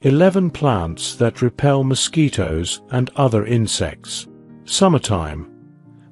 11 plants that repel mosquitoes and other insects. Summertime.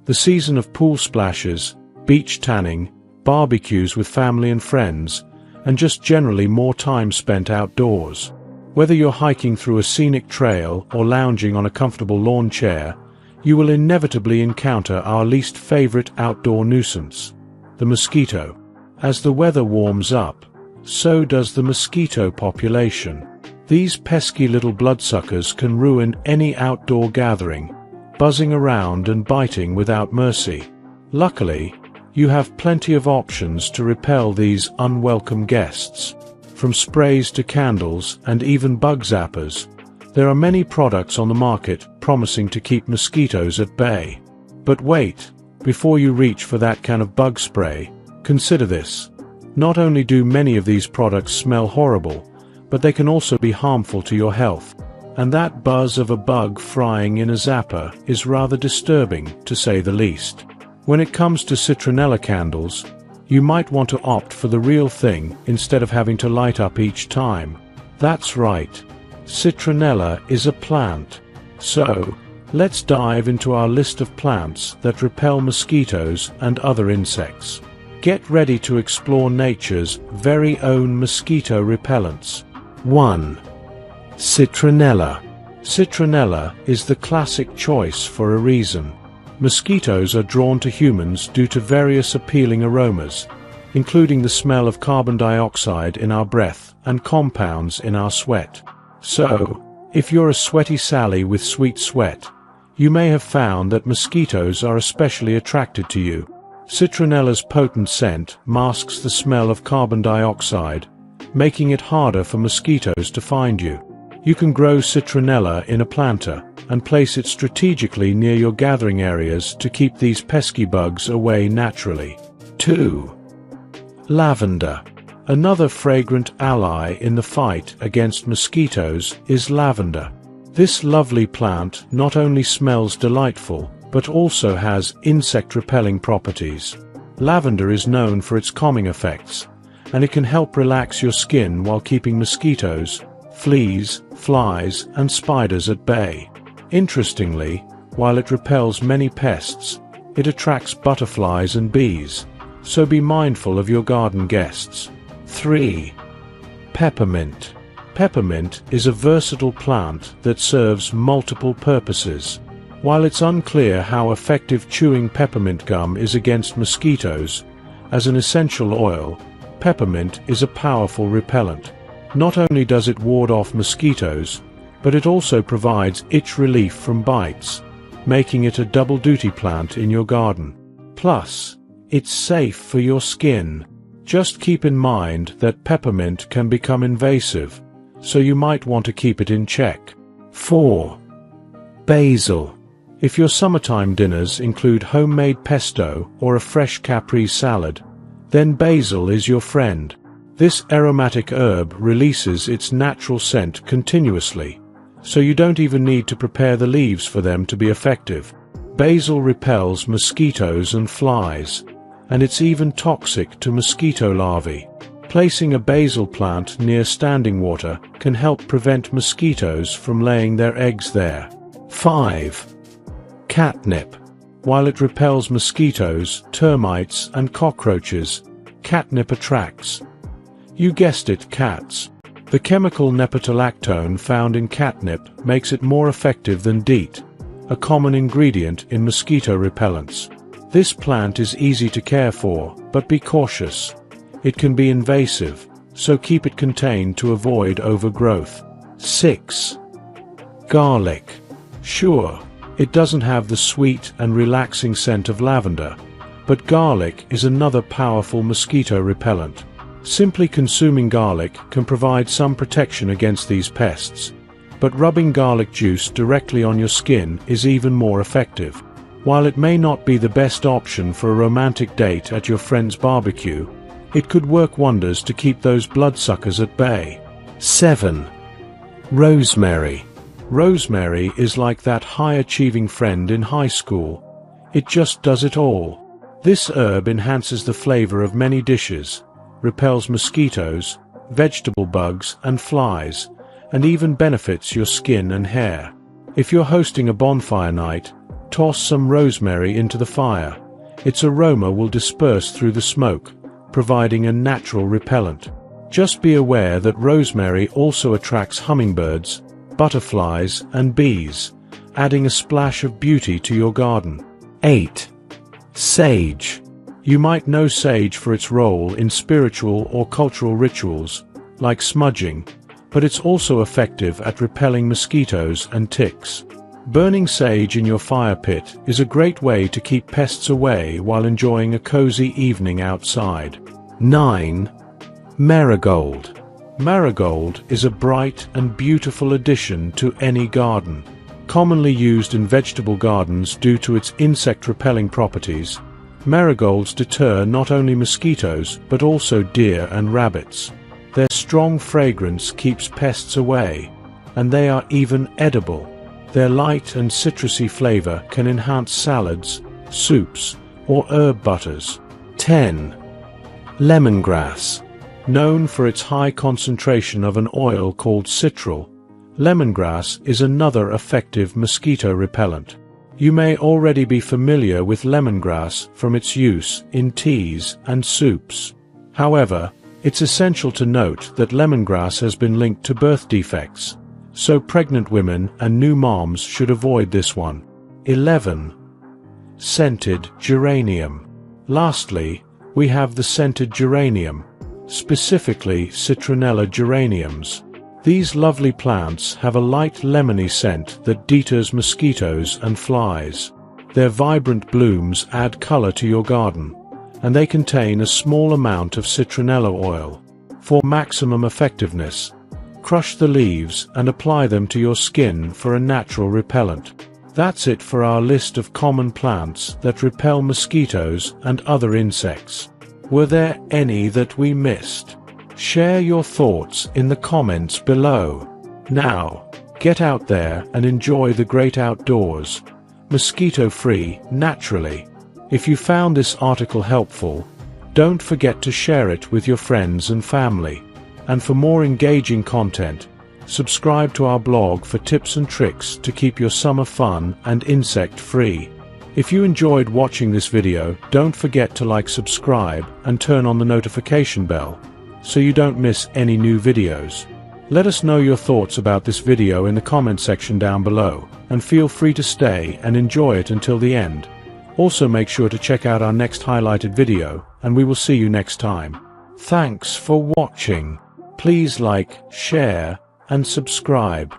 The season of pool splashes, beach tanning, barbecues with family and friends, and just generally more time spent outdoors. Whether you're hiking through a scenic trail or lounging on a comfortable lawn chair, you will inevitably encounter our least favorite outdoor nuisance, the mosquito. As the weather warms up, so does the mosquito population. These pesky little bloodsuckers can ruin any outdoor gathering, buzzing around and biting without mercy. Luckily, you have plenty of options to repel these unwelcome guests. From sprays to candles and even bug zappers, there are many products on the market promising to keep mosquitoes at bay. But wait, before you reach for that can of bug spray, consider this. Not only do many of these products smell horrible, but they can also be harmful to your health. And that buzz of a bug frying in a zapper is rather disturbing, to say the least. When it comes to citronella candles, you might want to opt for the real thing instead of having to light up each time. That's right. Citronella is a plant. So, let's dive into our list of plants that repel mosquitoes and other insects. Get ready to explore nature's very own mosquito repellents. 1. Citronella. Citronella is the classic choice for a reason. Mosquitoes are drawn to humans due to various appealing aromas, including the smell of carbon dioxide in our breath and compounds in our sweat. So, if you're a sweaty Sally with sweet sweat, you may have found that mosquitoes are especially attracted to you. Citronella's potent scent masks the smell of carbon dioxide, making it harder for mosquitoes to find you. You can grow citronella in a planter and place it strategically near your gathering areas to keep these pesky bugs away naturally. 2. Lavender. Another fragrant ally in the fight against mosquitoes is lavender. This lovely plant not only smells delightful, but also has insect-repelling properties. Lavender is known for its calming effects, and it can help relax your skin while keeping mosquitoes, fleas, flies, and spiders at bay. Interestingly, while it repels many pests, it attracts butterflies and bees, so be mindful of your garden guests. 3. Peppermint. Peppermint is a versatile plant that serves multiple purposes. While it's unclear how effective chewing peppermint gum is against mosquitoes, as an essential oil, peppermint is a powerful repellent. Not only does it ward off mosquitoes, but it also provides itch relief from bites, making it a double-duty plant in your garden. Plus, it's safe for your skin. Just keep in mind that peppermint can become invasive, so you might want to keep it in check. 4. Basil. If your summertime dinners include homemade pesto or a fresh Capri salad, then basil is your friend. This aromatic herb releases its natural scent continuously, so you don't even need to prepare the leaves for them to be effective. Basil repels mosquitoes and flies, and it's even toxic to mosquito larvae. Placing a basil plant near standing water can help prevent mosquitoes from laying their eggs there. 5. Catnip. While it repels mosquitoes, termites, and cockroaches, catnip attracts, you guessed it, cats. The chemical nepetalactone found in catnip makes it more effective than DEET, a common ingredient in mosquito repellents. This plant is easy to care for, but be cautious. It can be invasive, so keep it contained to avoid overgrowth. 6. Garlic. Sure, it doesn't have the sweet and relaxing scent of lavender, but garlic is another powerful mosquito repellent. Simply consuming garlic can provide some protection against these pests, but rubbing garlic juice directly on your skin is even more effective. While it may not be the best option for a romantic date at your friend's barbecue, it could work wonders to keep those bloodsuckers at bay. 7. Rosemary. Rosemary is like that high-achieving friend in high school. It just does it all. This herb enhances the flavor of many dishes, repels mosquitoes, vegetable bugs, and flies, and even benefits your skin and hair. If you're hosting a bonfire night, toss some rosemary into the fire. Its aroma will disperse through the smoke, providing a natural repellent. Just be aware that rosemary also attracts hummingbirds, butterflies, and bees, adding a splash of beauty to your garden. 8. Sage. You might know sage for its role in spiritual or cultural rituals, like smudging, but it's also effective at repelling mosquitoes and ticks. Burning sage in your fire pit is a great way to keep pests away while enjoying a cozy evening outside. 9. Marigold. Marigold is a bright and beautiful addition to any garden. Commonly used in vegetable gardens due to its insect-repelling properties, marigolds deter not only mosquitoes but also deer and rabbits. Their strong fragrance keeps pests away, and they are even edible. Their light and citrusy flavor can enhance salads, soups, or herb butters. 10. Lemongrass. Known for its high concentration of an oil called citral, lemongrass is another effective mosquito repellent. You may already be familiar with lemongrass from its use in teas and soups. However, it's essential to note that lemongrass has been linked to birth defects, so pregnant women and new moms should avoid this one. 11. Scented geranium. Lastly, we have the scented geranium, specifically citronella geraniums. These lovely plants have a light lemony scent that deters mosquitoes and flies. Their vibrant blooms add color to your garden, and they contain a small amount of citronella oil. For maximum effectiveness, crush the leaves and apply them to your skin for a natural repellent. That's it for our list of common plants that repel mosquitoes and other insects. Were there any that we missed? Share your thoughts in the comments below. Now, get out there and enjoy the great outdoors, mosquito-free, naturally. If you found this article helpful, don't forget to share it with your friends and family. And for more engaging content, subscribe to our blog for tips and tricks to keep your summer fun and insect-free. If you enjoyed watching this video, don't forget to like, subscribe, and turn on the notification bell, so you don't miss any new videos. Let us know your thoughts about this video in the comment section down below, and feel free to stay and enjoy it until the end. Also make sure to check out our next highlighted video, and we will see you next time. Thanks for watching. Please like, share, and subscribe.